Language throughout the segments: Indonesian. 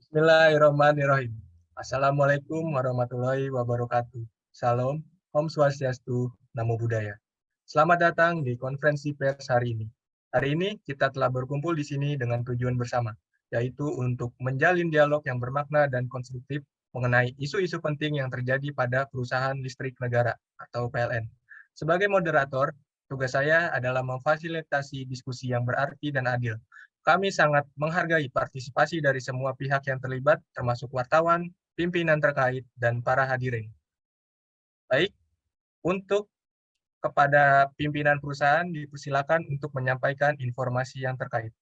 Bismillahirrahmanirrahim. Assalamualaikum warahmatullahi wabarakatuh. Salam, Om Swastiastu, Namo Buddhaya. Selamat datang di konferensi pers hari ini. Hari ini kita telah berkumpul di sini dengan tujuan bersama, yaitu untuk menjalin dialog yang bermakna dan konstruktif mengenai isu-isu penting yang terjadi pada perusahaan listrik negara atau PLN. Sebagai moderator, tugas saya adalah memfasilitasi diskusi yang berarti dan adil. Kami sangat menghargai partisipasi dari semua pihak yang terlibat, termasuk wartawan, pimpinan terkait, dan para hadirin. Baik, untuk kepada pimpinan perusahaan dipersilakan untuk menyampaikan informasi yang terkait.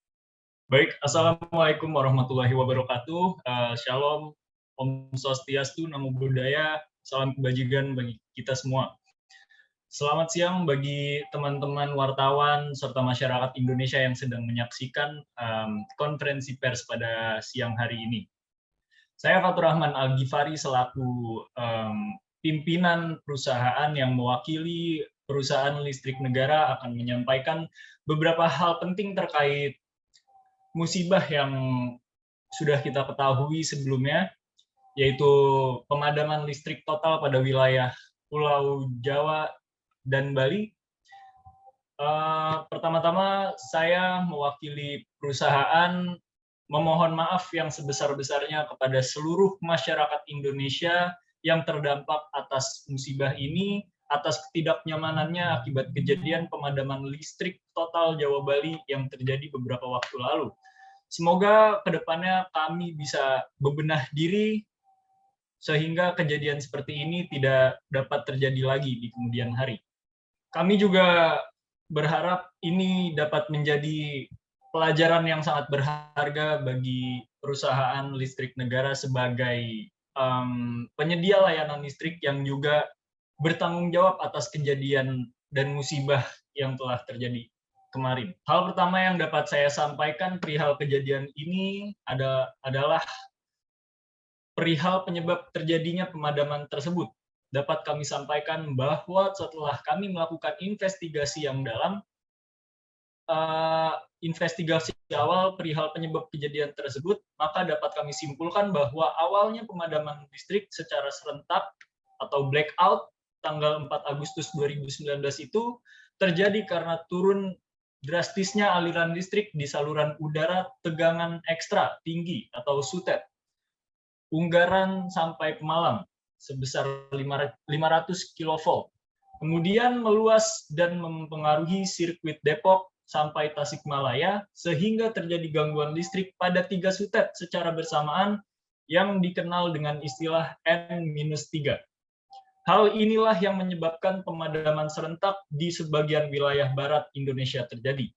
Baik, Assalamualaikum warahmatullahi wabarakatuh. Shalom, Om Swastiastu, Namo Buddhaya, salam kebajikan bagi kita semua. Selamat siang bagi teman-teman wartawan serta masyarakat Indonesia yang sedang menyaksikan konferensi pers pada siang hari ini. Saya Fatur Rahman Al-Ghifari selaku pimpinan perusahaan yang mewakili perusahaan listrik negara akan menyampaikan beberapa hal penting terkait musibah yang sudah kita ketahui sebelumnya, yaitu pemadaman listrik total pada wilayah Pulau Jawa dan Bali. Pertama-tama saya mewakili perusahaan memohon maaf yang sebesar-besarnya kepada seluruh masyarakat Indonesia yang terdampak atas musibah ini, atas ketidaknyamanannya akibat kejadian pemadaman listrik total Jawa Bali yang terjadi beberapa waktu lalu. Semoga kedepannya kami bisa bebenah diri sehingga kejadian seperti ini tidak dapat terjadi lagi di kemudian hari. Kami juga berharap ini dapat menjadi pelajaran yang sangat berharga bagi perusahaan listrik negara sebagai penyedia layanan listrik yang juga bertanggung jawab atas kejadian dan musibah yang telah terjadi kemarin. Hal pertama yang dapat saya sampaikan perihal kejadian ini adalah perihal penyebab terjadinya pemadaman tersebut. Dapat kami sampaikan bahwa setelah kami melakukan investigasi yang dalam, investigasi awal perihal penyebab kejadian tersebut, maka dapat kami simpulkan bahwa awalnya pemadaman listrik secara serentak atau blackout tanggal 4 Agustus 2019 itu terjadi karena turun drastisnya aliran listrik di saluran udara tegangan ekstra tinggi atau SUTET, Ungaran sampai Pemalang sebesar 500 kV. Kemudian meluas dan mempengaruhi sirkuit Depok sampai Tasikmalaya sehingga terjadi gangguan listrik pada 3 SUTET secara bersamaan yang dikenal dengan istilah N-3. Hal inilah yang menyebabkan pemadaman serentak di sebagian wilayah barat Indonesia terjadi.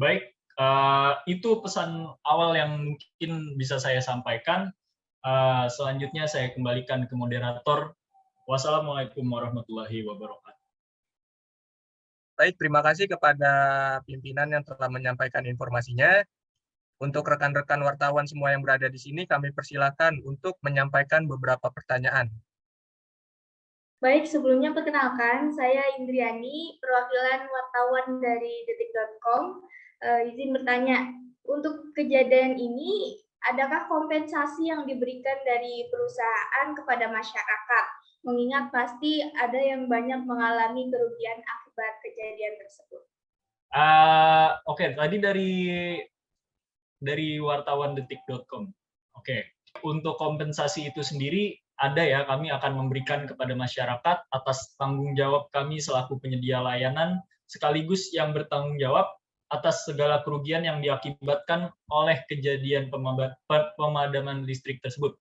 Baik, itu pesan awal yang mungkin bisa saya sampaikan. Selanjutnya saya kembalikan ke moderator. Wassalamualaikum warahmatullahi wabarakatuh. Baik, terima kasih kepada pimpinan yang telah menyampaikan informasinya. Untuk rekan-rekan wartawan semua yang berada di sini, kami persilakan untuk menyampaikan beberapa pertanyaan. Baik, sebelumnya perkenalkan, saya Indriani, perwakilan wartawan dari detik.com. Izin bertanya, untuk kejadian ini, adakah kompensasi yang diberikan dari perusahaan kepada masyarakat? Mengingat pasti ada yang banyak mengalami kerugian akibat kejadian tersebut. Oke, tadi dari wartawan detik.com. Oke, untuk kompensasi itu sendiri ada ya, kami akan memberikan kepada masyarakat atas tanggung jawab kami selaku penyedia layanan sekaligus yang bertanggung jawab atas segala kerugian yang diakibatkan oleh kejadian pemadaman listrik tersebut.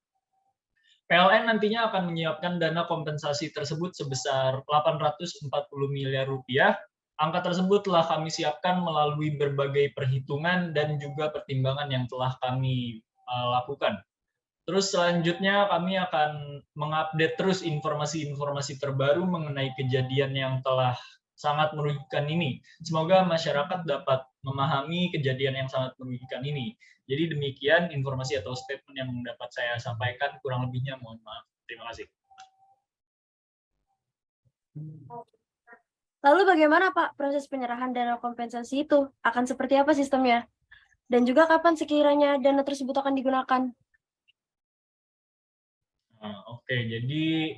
PLN nantinya akan menyiapkan dana kompensasi tersebut sebesar 840 miliar rupiah. Angka tersebut telah kami siapkan melalui berbagai perhitungan dan juga pertimbangan yang telah kami lakukan. Terus selanjutnya kami akan mengupdate terus informasi-informasi terbaru mengenai kejadian yang telah sangat merugikan ini. Semoga masyarakat dapat memahami kejadian yang sangat merugikan ini. Jadi demikian informasi atau statement yang dapat saya sampaikan, kurang lebihnya mohon maaf. Terima kasih. Lalu bagaimana Pak proses penyerahan dana kompensasi itu? Akan seperti apa sistemnya? Dan juga kapan sekiranya dana tersebut akan digunakan? Oke, jadi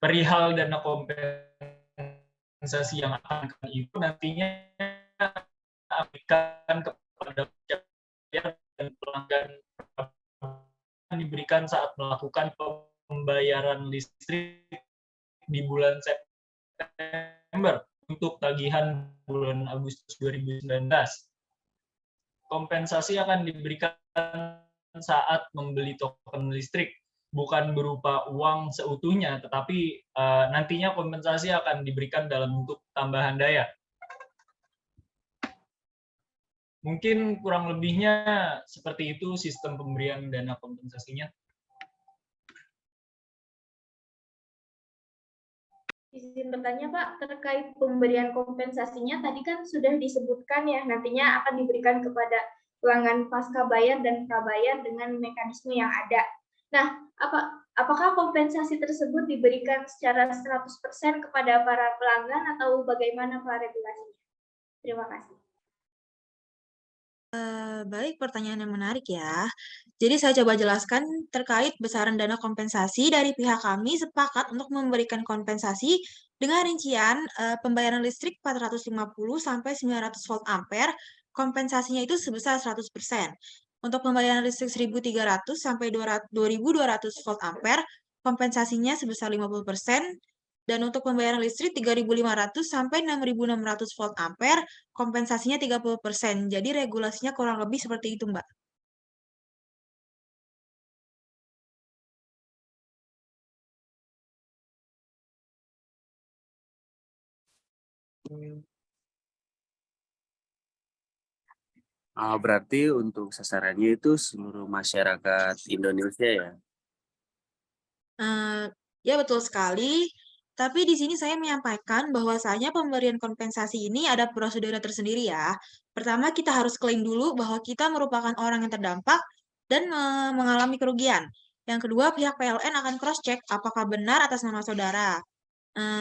perihal dana kompensasi yang akan itu nantinya akan kepada dan pelanggan diberikan saat melakukan pembayaran listrik di bulan September untuk tagihan bulan Agustus 2019. Kompensasi akan diberikan saat membeli token listrik, bukan berupa uang seutuhnya, tetapi nantinya kompensasi akan diberikan dalam bentuk tambahan daya. Mungkin kurang lebihnya seperti itu sistem pemberian dana kompensasinya. Izin bertanya Pak, terkait pemberian kompensasinya tadi kan sudah disebutkan ya, nantinya akan diberikan kepada pelanggan pasca bayar dan prabayar dengan mekanisme yang ada. Nah, apakah kompensasi tersebut diberikan secara 100% kepada para pelanggan atau bagaimana Pak regulasinya? Terima kasih. Baik, pertanyaan yang menarik ya. Jadi saya coba jelaskan terkait besaran dana kompensasi. Dari pihak kami sepakat untuk memberikan kompensasi dengan rincian pembayaran listrik 450 sampai 900 volt ampere, kompensasinya itu sebesar 100%. Untuk pembayaran listrik 1300 sampai 2200 volt ampere, kompensasinya sebesar 50%. Dan untuk pembayaran listrik 3.500 sampai 6.600 volt ampere, kompensasinya 30%. Jadi regulasinya kurang lebih seperti itu, Mbak. Berarti untuk sasarannya itu seluruh masyarakat Indonesia ya? Ya, betul sekali. Tapi di sini saya menyampaikan bahwasanya pemberian kompensasi ini ada prosedur tersendiri ya. Pertama, kita harus klaim dulu bahwa kita merupakan orang yang terdampak dan mengalami kerugian. Yang kedua, pihak PLN akan cross-check apakah benar atas nama saudara.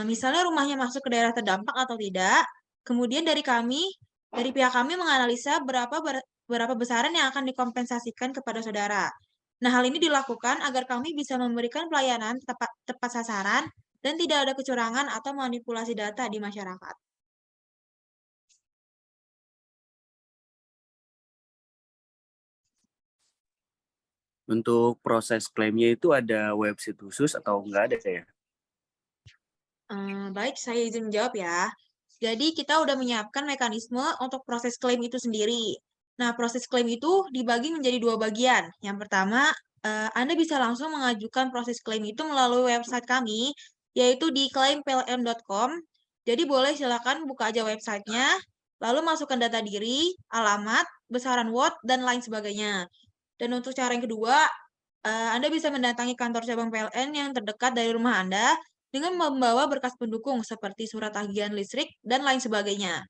Misalnya rumahnya masuk ke daerah terdampak atau tidak. Kemudian dari pihak kami menganalisa berapa besaran yang akan dikompensasikan kepada saudara. Nah, hal ini dilakukan agar kami bisa memberikan pelayanan tepat sasaran dan tidak ada kecurangan atau manipulasi data di masyarakat. Untuk proses klaimnya itu ada website khusus atau enggak ada ya? Baik, saya izin menjawab ya. Jadi kita udah menyiapkan mekanisme untuk proses klaim itu sendiri. Nah, proses klaim itu dibagi menjadi 2 bagian. Yang pertama, Anda bisa langsung mengajukan proses klaim itu melalui website kami, yaitu di klaimpln.com. Jadi boleh silakan buka aja websitenya, lalu masukkan data diri, alamat, besaran watt, dan lain sebagainya. Dan untuk cara yang kedua, Anda bisa mendatangi kantor cabang PLN yang terdekat dari rumah Anda dengan membawa berkas pendukung seperti surat tagihan listrik dan lain sebagainya.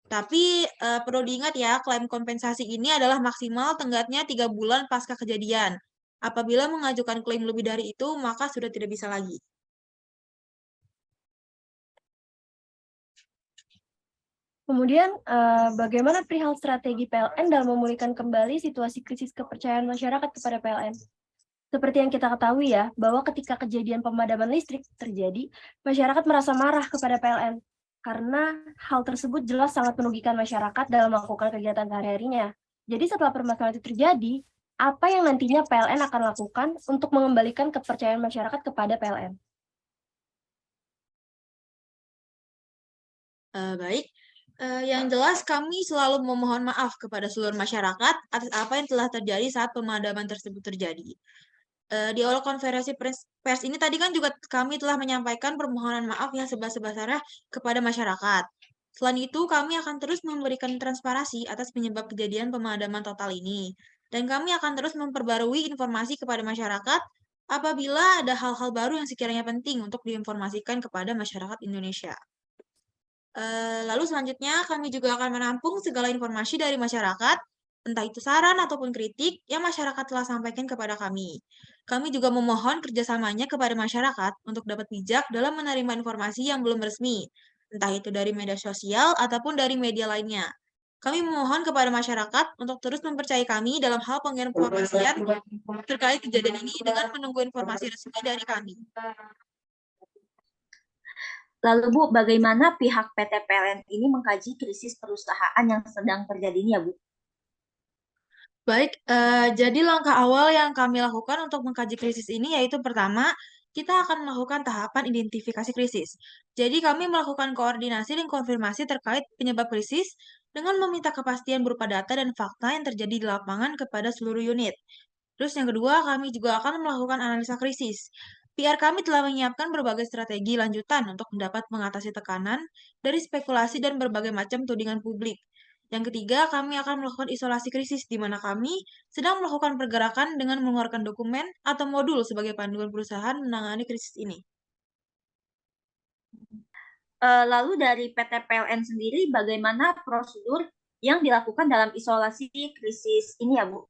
Tapi perlu diingat ya, klaim kompensasi ini adalah maksimal tenggatnya 3 bulan pasca kejadian. Apabila mengajukan klaim lebih dari itu, maka sudah tidak bisa lagi. Kemudian, bagaimana perihal strategi PLN dalam memulihkan kembali situasi krisis kepercayaan masyarakat kepada PLN? Seperti yang kita ketahui ya, bahwa ketika kejadian pemadaman listrik terjadi, masyarakat merasa marah kepada PLN karena hal tersebut jelas sangat merugikan masyarakat dalam melakukan kegiatan sehari-harinya. Jadi setelah permasalahan itu terjadi, apa yang nantinya PLN akan lakukan untuk mengembalikan kepercayaan masyarakat kepada PLN? Baik, yang jelas kami selalu memohon maaf kepada seluruh masyarakat atas apa yang telah terjadi saat pemadaman tersebut terjadi. Di awal konferensi pers ini tadi kan juga kami telah menyampaikan permohonan maaf yang sebesar-besarnya kepada masyarakat. Selain itu, kami akan terus memberikan transparansi atas penyebab kejadian pemadaman total ini. Dan kami akan terus memperbarui informasi kepada masyarakat apabila ada hal-hal baru yang sekiranya penting untuk diinformasikan kepada masyarakat Indonesia. Lalu selanjutnya, kami juga akan menampung segala informasi dari masyarakat, entah itu saran ataupun kritik yang masyarakat telah sampaikan kepada kami. Kami juga memohon kerjasamanya kepada masyarakat untuk dapat bijak dalam menerima informasi yang belum resmi, entah itu dari media sosial ataupun dari media lainnya. Kami memohon kepada masyarakat untuk terus mempercayai kami dalam hal penginformasian terkait kejadian ini dengan menunggu informasi resmi dari kami. Lalu Bu, bagaimana pihak PT PLN ini mengkaji krisis perusahaan yang sedang terjadi ini ya Bu? Baik, jadi langkah awal yang kami lakukan untuk mengkaji krisis ini yaitu pertama, kita akan melakukan tahapan identifikasi krisis. Jadi kami melakukan koordinasi dan konfirmasi terkait penyebab krisis dengan meminta kepastian berupa data dan fakta yang terjadi di lapangan kepada seluruh unit. Terus yang kedua, kami juga akan melakukan analisa krisis. PR kami telah menyiapkan berbagai strategi lanjutan untuk mendapat mengatasi tekanan dari spekulasi dan berbagai macam tudingan publik. Yang ketiga, kami akan melakukan isolasi krisis, di mana kami sedang melakukan pergerakan dengan mengeluarkan dokumen atau modul sebagai panduan perusahaan menangani krisis ini. Lalu dari PT PLN sendiri, bagaimana prosedur yang dilakukan dalam isolasi krisis ini ya Bu?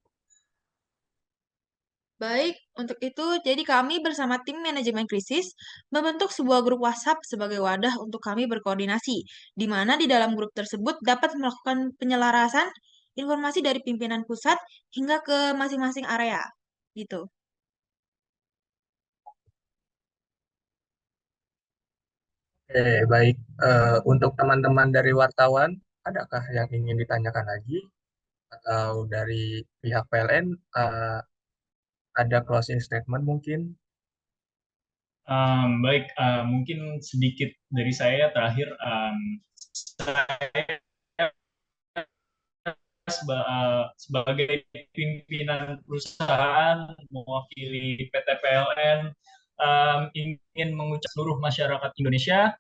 Baik, untuk itu, jadi kami bersama tim manajemen krisis membentuk sebuah grup WhatsApp sebagai wadah untuk kami berkoordinasi, di mana di dalam grup tersebut dapat melakukan penyelarasan informasi dari pimpinan pusat hingga ke masing-masing area, gitu. Oke, baik. Untuk teman-teman dari wartawan, adakah yang ingin ditanyakan lagi? Atau dari pihak PLN, ada closing statement mungkin? Baik, mungkin sedikit dari saya terakhir. Sebagai pimpinan perusahaan mewakili PT PLN ingin mengucap seluruh masyarakat Indonesia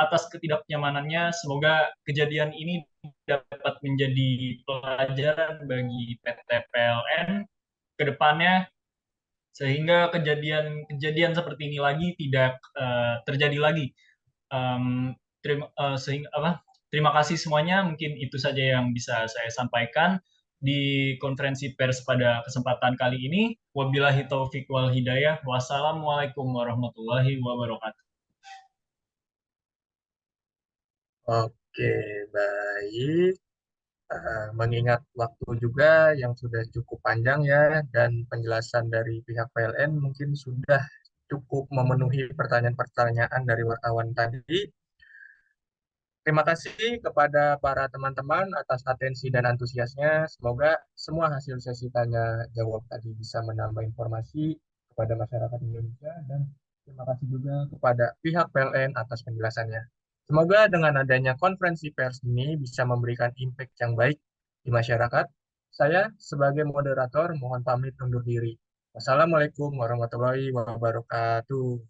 atas ketidaknyamanannya. Semoga kejadian ini dapat menjadi pelajaran bagi PT PLN ke depannya, sehingga kejadian seperti ini lagi tidak terjadi lagi. Terima kasih semuanya. Mungkin itu saja yang bisa saya sampaikan di konferensi pers pada kesempatan kali ini. Wabillahi taufik wal hidayah. Wassalamualaikum warahmatullahi wabarakatuh. Oke, baik. Mengingat waktu juga yang sudah cukup panjang ya, dan penjelasan dari pihak PLN mungkin sudah cukup memenuhi pertanyaan-pertanyaan dari wartawan tadi. Terima kasih kepada para teman-teman atas atensi dan antusiasnya. Semoga semua hasil sesi tanya jawab tadi bisa menambah informasi kepada masyarakat Indonesia, dan terima kasih juga kepada pihak PLN atas penjelasannya. Semoga dengan adanya konferensi pers ini bisa memberikan impact yang baik di masyarakat. Saya sebagai moderator mohon pamit undur diri. Wassalamualaikum warahmatullahi wabarakatuh.